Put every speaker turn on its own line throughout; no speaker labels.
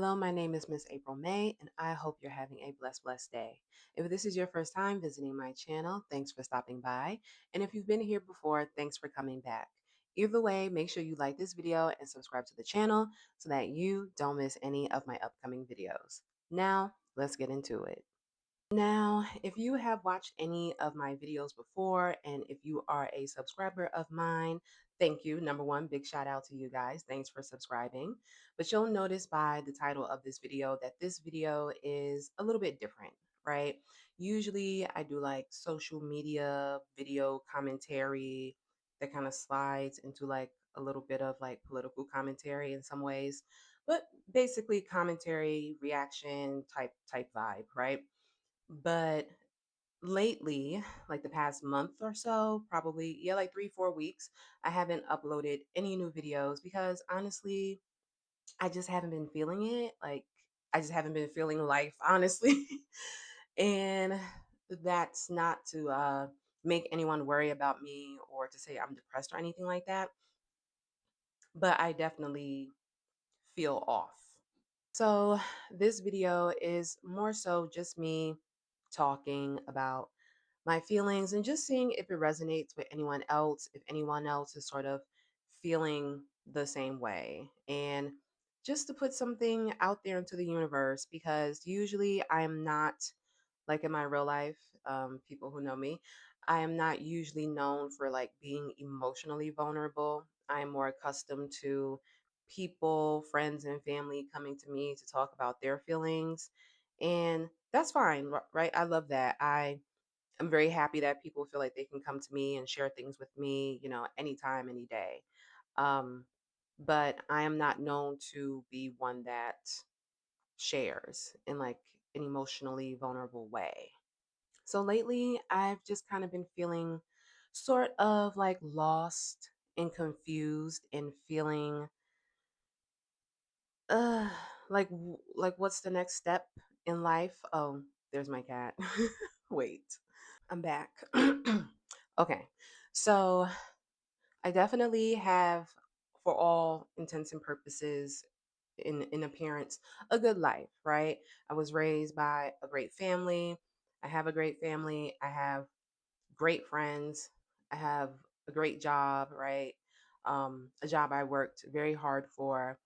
Hello, my name is Miss April May, and I hope you're having a blessed day. If this is your first time visiting my channel, thanks for stopping by. And if you've been here before, thanks for coming back. Either way, make sure you like this video and subscribe to the channel so that you don't miss any of my upcoming videos. Now, let's get into it. Now, if you have watched any of my videos before, and if you are a subscriber of mine, thank you. Number one, big shout out to you guys. Thanks for subscribing. But you'll notice by the title of this video that this video is a little bit different, right? Usually I do like social media video commentary that kind of slides into like a little bit of like political commentary in some ways, but basically commentary, reaction type vibe, right? But lately, like the past month or so, probably, yeah, like 3, 4 weeks, I haven't uploaded any new videos because honestly, I just haven't been feeling it. Like, I just haven't been feeling life, honestly. And that's not to make anyone worry about me or to say I'm depressed or anything like that, but I definitely feel off. So, this video is more so just me talking about my feelings and just seeing if it resonates with anyone else, if anyone else is sort of feeling the same way. And just to put something out there into the universe, because usually I am not like in my real life, people who know me, I am not usually known for like being emotionally vulnerable. I am more accustomed to people, friends, and family coming to me to talk about their feelings. And that's fine, right? I love that. I'm very happy that people feel like they can come to me and share things with me, anytime, any day. Um, but I am not known to be one that shares in like an emotionally vulnerable way. So lately, I've just kind of been feeling sort of like lost and confused and feeling uh like what's the next step in life? Oh, there's my cat. Wait. I'm back. Okay. So, I definitely have, for all intents and purposes, in appearance, a good life, right? I was raised by a great family. I have a great family. I have great friends. I have a great job, right? A job I worked very hard for.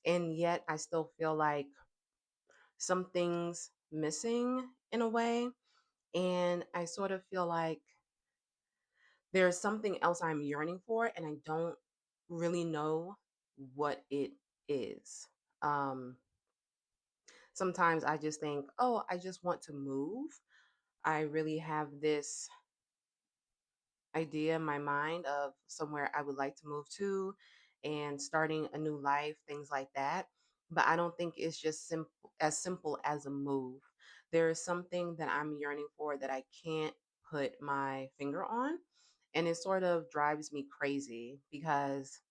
And yet I still feel like something's missing in a way. And I sort of feel like there's something else I'm yearning for, and I don't really know what it is. Um, Sometimes I just think, oh, I just want to move. I really have this idea in my mind of somewhere I would like to move to and starting a new life, things like that. But I don't think it's just simple as a move. There is something that I'm yearning for that I can't put my finger on. And it sort of drives me crazy because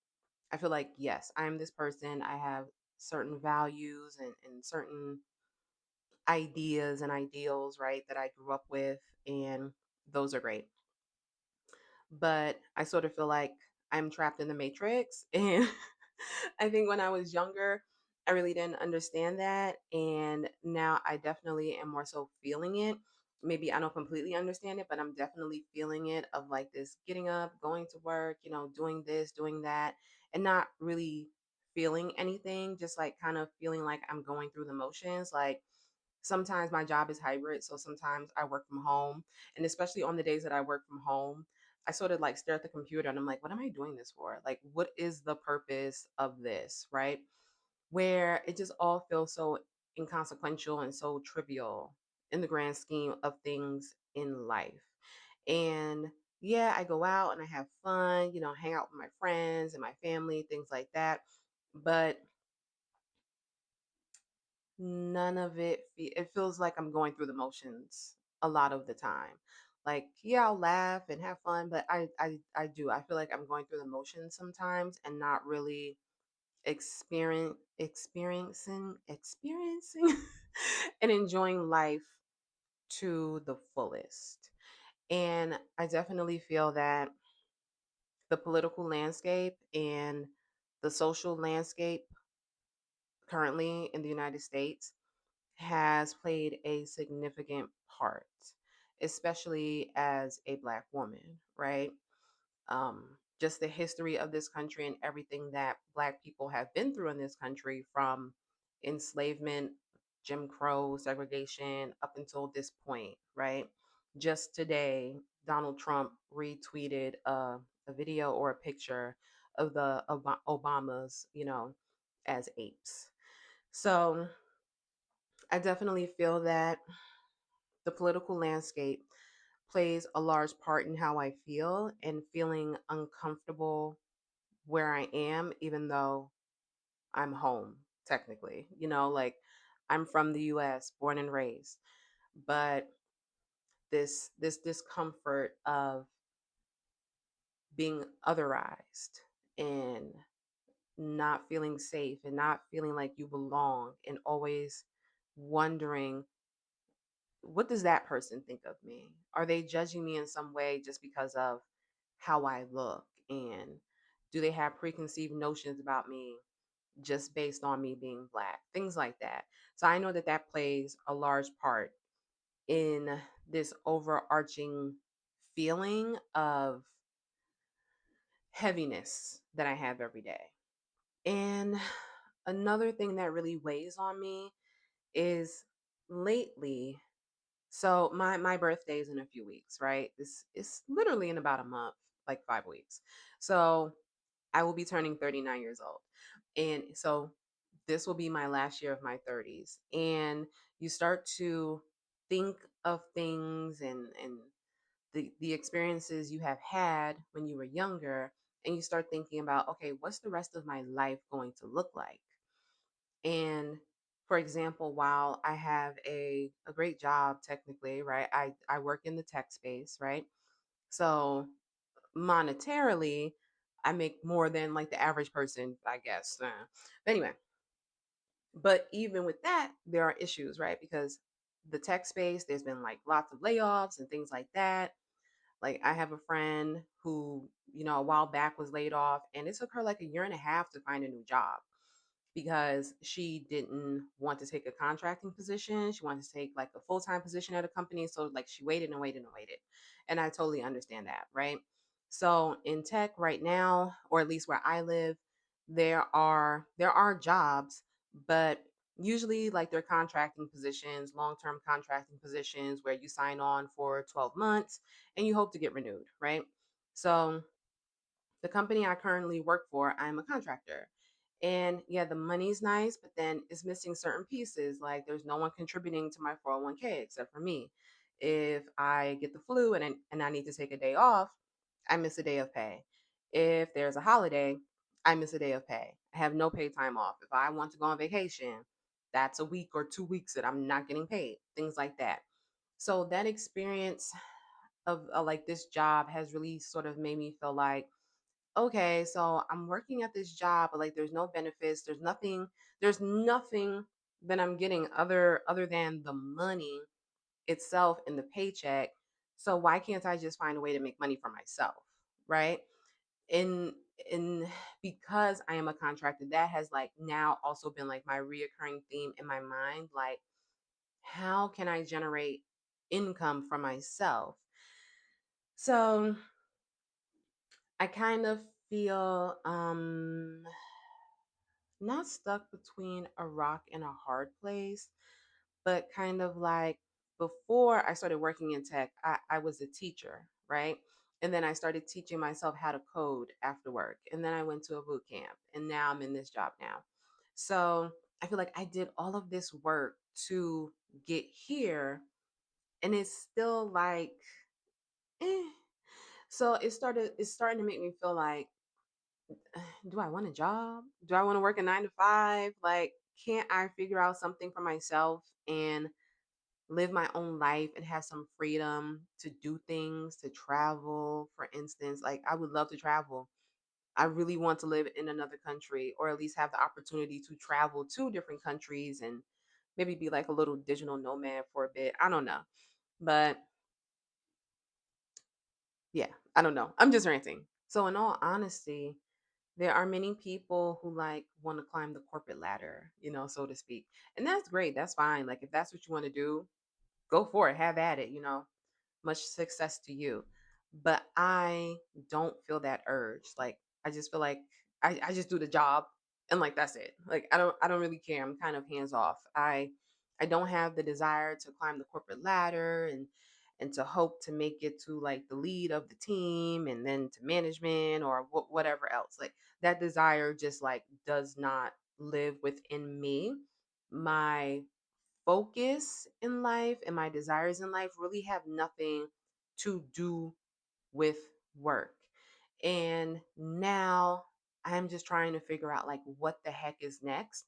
I feel like, yes, I'm this person. I have certain values and certain ideas and ideals, right, that I grew up with. And those are great, but I sort of feel like I'm trapped in the matrix. And I think when I was younger, I really didn't understand that. And now I definitely am more so feeling it. Maybe I don't completely understand it, but I'm definitely feeling it of like this getting up, going to work, doing this, doing that, and not really feeling anything, just like kind of feeling like I'm going through the motions. Like sometimes my job is hybrid, so sometimes I work from home, and especially on the days that I work from home, I sort of like stare at the computer and I'm like, what am I doing this for? Like, what is the purpose of this, right? Where it just all feels so inconsequential and so trivial in the grand scheme of things in life. And yeah, I go out and I have fun, hang out with my friends and my family, things like that. But none of it feels like I'm going through the motions a lot of the time. Like, yeah, I'll laugh and have fun, but I do. I feel like I'm going through the motions sometimes and not really experiencing and enjoying life to the fullest. And I definitely feel that the political landscape and the social landscape currently in the United States has played a significant part, especially as a Black woman, right? um, just the history of this country and everything that Black people have been through in this country, from enslavement, Jim Crow, segregation, up until this point, right? Just today, Donald Trump retweeted a video or a picture of the Obamas, as apes. So I definitely feel that the political landscape plays a large part in how I feel and feeling uncomfortable where I am, even though I'm home, technically. Like, I'm from the US, born and raised. But this discomfort of being otherized and not feeling safe and not feeling like you belong, and always wondering, what does that person think of me? Are they judging me in some way just because of how I look? And do they have preconceived notions about me just based on me being Black? Things like that. So I know that that plays a large part in this overarching feeling of heaviness that I have every day. And another thing that really weighs on me is, lately, so my birthday is in a few weeks, right? This is literally in about a month, like 5 weeks. So I will be turning 39 years old. And so this will be my last year of my 30s. And you start to think of things and the experiences you have had when you were younger. And you start thinking about, okay, what's the rest of my life going to look like? And for example, while I have a great job technically, right? I work in the tech space, right? So monetarily, I make more than like the average person, I guess. But anyway, but even with that, there are issues, right? Because the tech space, there's been like lots of layoffs and things like that. Like, I have a friend who, a while back was laid off, and it took her like a year and a half to find a new job because she didn't want to take a contracting position. She wanted to take like a full time position at a company. So, like, she waited and waited and waited. And I totally understand that, right? So, in tech right now, or at least where I live, there are jobs, but usually like they're contracting positions, long-term contracting positions where you sign on for 12 months and you hope to get renewed, right? So, the company I currently work for, I'm a contractor. And yeah, the money's nice, but then it's missing certain pieces. Like, there's no one contributing to my 401k except for me. If I get the flu and I need to take a day off, I miss a day of pay. If there's a holiday, I miss a day of pay. I have no paid time off. If I want to go on vacation, that's a week or 2 weeks that I'm not getting paid. Things like that. So that experience of like this job has really sort of made me feel like, okay, so I'm working at this job, but like there's no benefits, there's nothing that I'm getting other than the money itself in the paycheck. So why can't I just find a way to make money for myself, right? And and because I am a contractor, that has like now also been like my reoccurring theme in my mind, like, how can I generate income for myself? So I kind of feel not stuck between a rock and a hard place, but kind of like, before I started working in tech, I was a teacher, right? And then I started teaching myself how to code after work. And then I went to a boot camp, and now I'm in this job now. So I feel like I did all of this work to get here, and it's still like, eh. So it's starting to make me feel like, do I want a job? Do I want to work a 9 to 5? Like, can't I figure out something for myself and live my own life and have some freedom to do things, to travel, for instance? Like, I would love to travel. I really want to live in another country, or at least have the opportunity to travel to different countries and maybe be like a little digital nomad for a bit. I don't know. But yeah, I don't know. I'm just ranting. So, in all honesty, there are many people who like want to climb the corporate ladder, so to speak. And that's great. That's fine. Like if that's what you want to do, go for it. Have at it. Much success to you. But I don't feel that urge. Like I just feel like I just do the job and like that's it. Like I don't really care. I'm kind of hands off. I don't have the desire to climb the corporate ladder and to hope to make it to like the lead of the team and then to management or whatever else. Like that desire just like does not live within me. My focus in life and my desires in life really have nothing to do with work. And now I'm just trying to figure out like what the heck is next.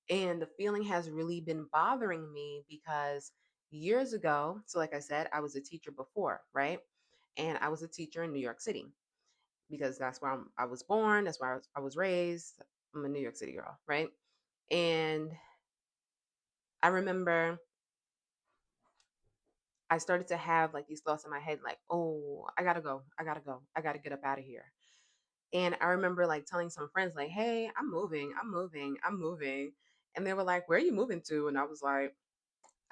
And the feeling has really been bothering me because years ago, so like I said, I was a teacher before, right? And I was a teacher in New York City because that's where I was born, that's where I was raised. I'm a New York City girl, right? And I remember I started to have like these thoughts in my head, like, oh, I gotta go. I gotta go. I gotta get up out of here. And I remember like telling some friends, like, hey, I'm moving. I'm moving. I'm moving. And they were like, where are you moving to? And I was like,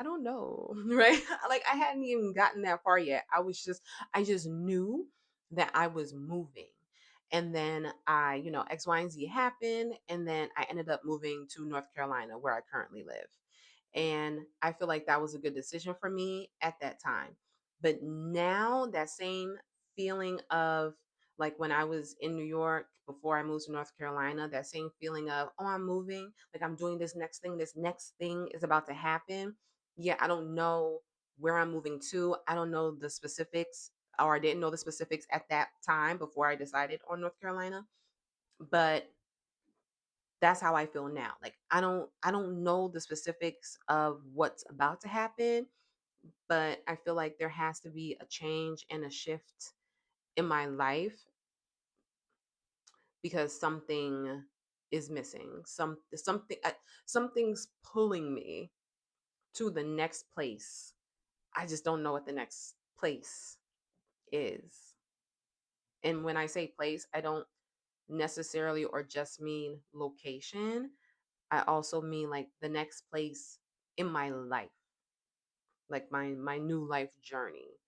I don't know. Right. Like I hadn't even gotten that far yet. I just knew that I was moving. And then X, Y, and Z happened. And then I ended up moving to North Carolina, where I currently live. And I feel like that was a good decision for me at that time. But now that same feeling of like when I was in New York before I moved to North Carolina, that same feeling of, oh, I'm moving, like I'm doing this next thing is about to happen. Yeah, I don't know where I'm moving to. I don't know the specifics, or I didn't know the specifics at that time before I decided on North Carolina. But that's how I feel now. Like I don't know the specifics of what's about to happen, but I feel like there has to be a change and a shift in my life because something is missing. Something's pulling me to the next place. I just don't know what the next place is. And when I say place, I don't necessarily or just mean location. I also mean like the next place in my life, like my new life journey,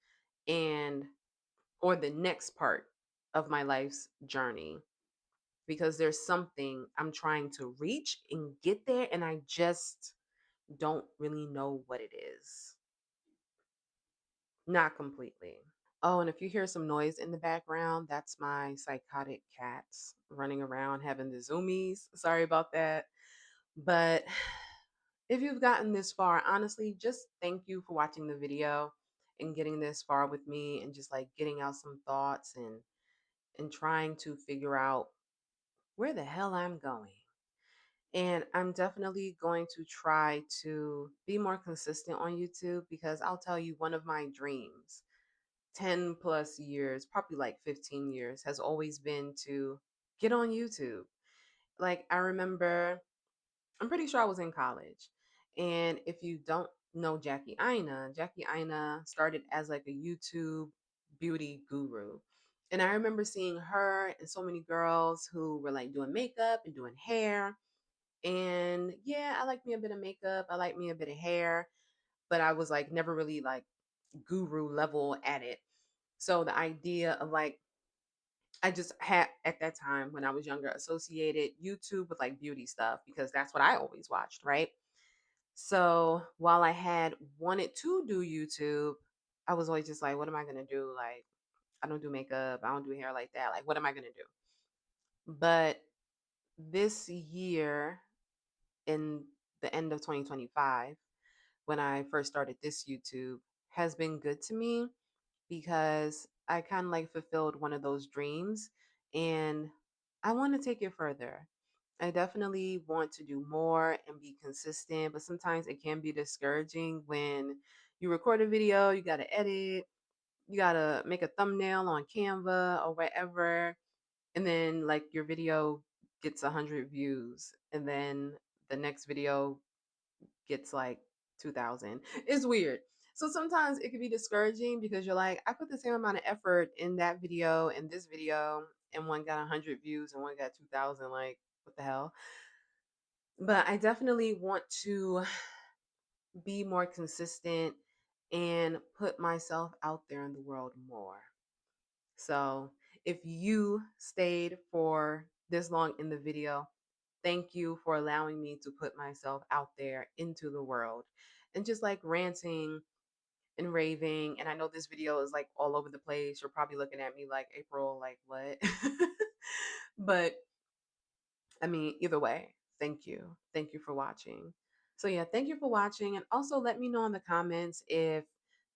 and or the next part of my life's journey, because there's something I'm trying to reach and get there and I just don't really know what it is. Not completely. Oh, and if you hear some noise in the background, that's my psychotic cats running around having the zoomies. Sorry about that. But if you've gotten this far, honestly, just thank you for watching the video and getting this far with me and just like getting out some thoughts and trying to figure out where the hell I'm going. And I'm definitely going to try to be more consistent on YouTube because I'll tell you, one of my dreams, 10 plus years, probably like 15 years, has always been to get on YouTube. Like, I remember, I'm pretty sure I was in college. And if you don't know Jackie Aina started as like a YouTube beauty guru. And I remember seeing her and so many girls who were like doing makeup and doing hair. And yeah, I like me a bit of makeup. I like me a bit of hair, but I was like never really like guru level at it. So the idea of like, I just had at that time when I was younger associated YouTube with like beauty stuff because that's what I always watched, right? So while I had wanted to do YouTube, I was always just like, what am I gonna do? Like, I don't do makeup, I don't do hair like that. Like, what am I gonna do? But this year, in the end of 2025, when I first started this YouTube, has been good to me because I kind of like fulfilled one of those dreams and I want to take it further. I definitely want to do more and be consistent, but sometimes it can be discouraging when you record a video, you got to edit, you got to make a thumbnail on Canva or wherever, and then like your video gets 100 views, and then the next video gets like 2,000. It's weird. So sometimes it can be discouraging because you're like, I put the same amount of effort in that video, in this video, and one got 100 views and one got 2,000. Like, what the hell? But I definitely want to be more consistent and put myself out there in the world more. So if you stayed for this long in the video, thank you for allowing me to put myself out there into the world and just like ranting and raving. And I know this video is like all over the place. You're probably looking at me like, April, like what? But I mean, either way, thank you. Thank you for watching. So yeah, thank you for watching. And also let me know in the comments if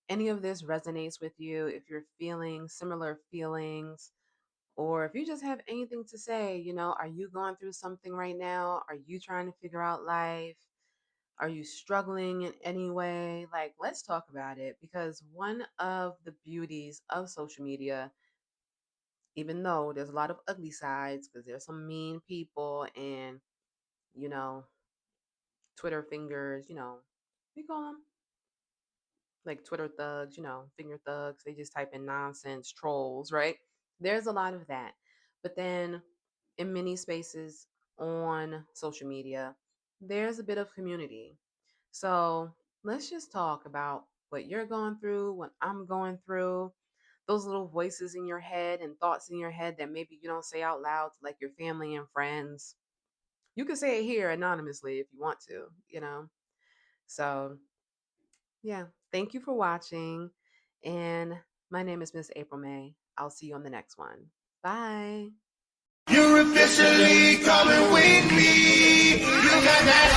any of this resonates with you, if you're feeling similar feelings, or if you just have anything to say. Are you going through something right now? Are you trying to figure out life? Are you struggling in any way? Like, let's talk about it, because one of the beauties of social media, even though there's a lot of ugly sides, because there's some mean people and, you know, Twitter fingers, we call them like Twitter thugs, finger thugs. They just type in nonsense, trolls, right? There's a lot of that. But then in many spaces on social media, there's a bit of community. So let's just talk about what you're going through, what I'm going through, those little voices in your head and thoughts in your head that maybe you don't say out loud to like your family and friends. You can say it here anonymously if you want to. So yeah, thank you for watching. And my name is Miss April May. I'll see you on the next one. Bye.
You're officially coming with me. You got that.